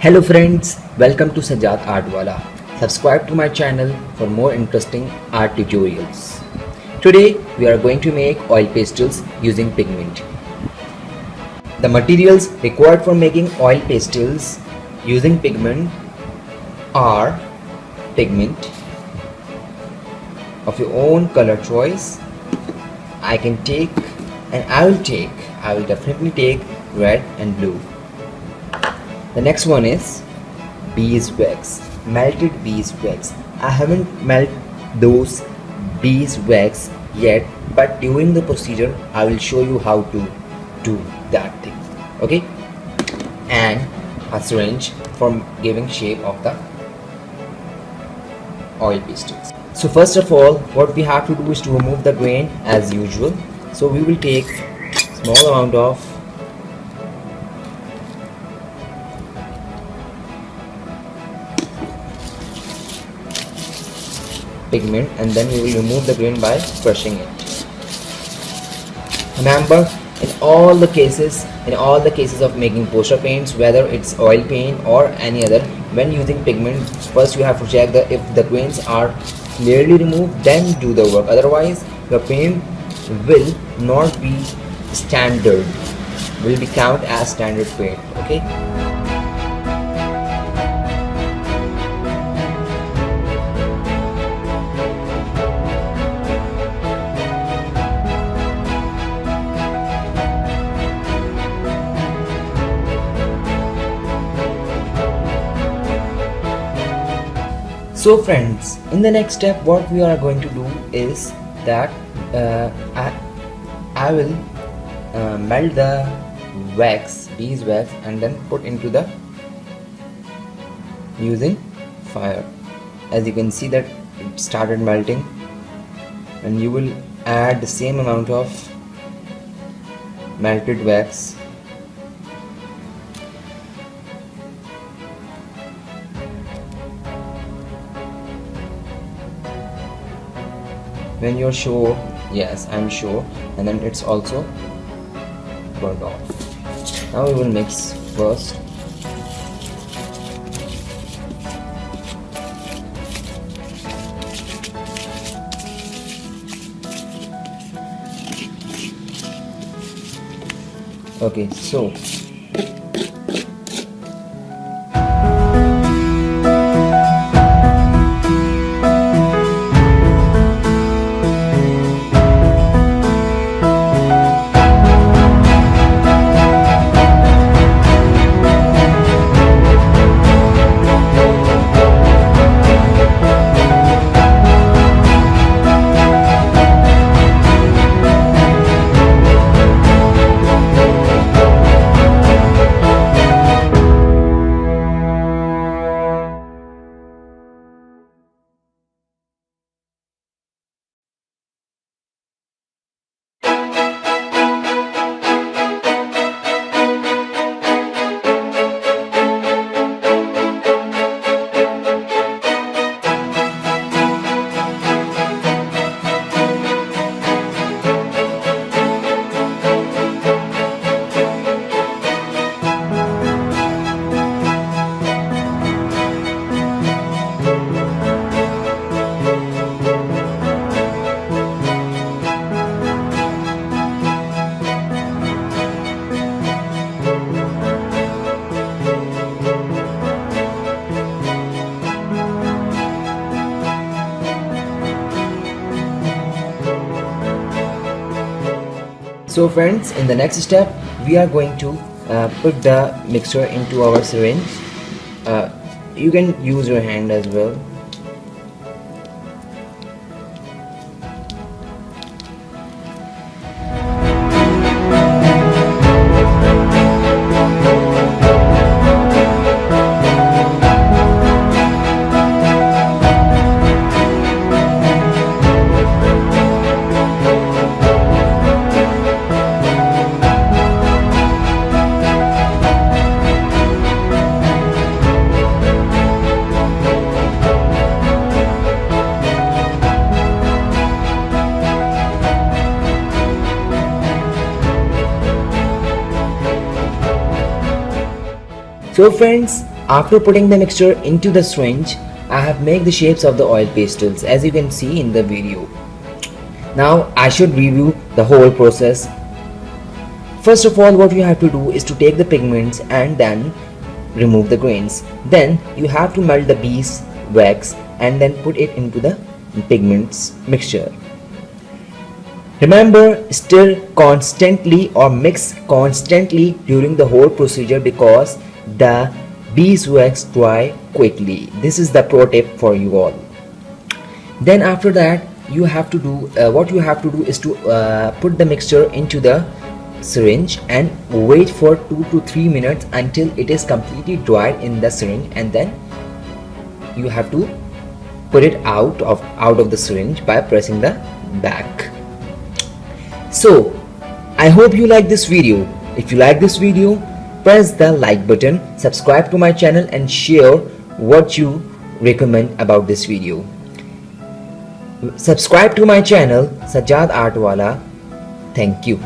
Hello friends, welcome to SAJJAD ARTwala. Subscribe to my channel for more interesting art tutorials. Today we are going to make oil pastels using pigment. The materials required for making oil pastels using pigment are pigment of your own color choice. I will definitely take red and blue. The next one is beeswax, melted beeswax. I haven't melted those beeswax yet, but during the procedure I will show you how to do that thing. Okay, and a syringe for giving shape of the oil pastels. So first of all, what we have to do is to remove the grain as usual. So we will take small amount of pigment and then we will remove the grain by crushing it. Remember, in all the cases of making poster paints, whether it's oil paint or any other, when using pigment, first you have to check that if the grains are clearly removed, then do the work. Otherwise your paint will not be standard, will be counted as standard paint. Okay. So friends, in the next step what we are going to do is that I will melt the beeswax and then put into the using fire. As you can see that it started melting, and you will add the same amount of melted wax. When you're sure, yes, I'm sure, and then it's also burned off. Now we will mix first. Okay, so So friends, in the next step we are going to put the mixture into our syringe. You can use your hand as well. So friends, After putting the mixture into the syringe, I have made the shapes of the oil pastels as you can see in the video. Now I should review the whole process. First of all, what you have to do is to take the pigments and then remove the grains. Then you have to melt the beeswax and then put it into the pigments mixture. Remember, stir constantly or mix constantly during the whole procedure because the beeswax dry quickly. This is the pro tip for you all. Then after that, you have to do what you have to do is to put the mixture into the syringe and wait for 2 to 3 minutes until it is completely dried in the syringe, and then you have to put it out of the syringe by pressing the back. So I hope you like this video. If you like this video, press the like button, subscribe to my channel and share what you recommend about this video. Subscribe to my channel SAJJAD ARTwala. Thank you.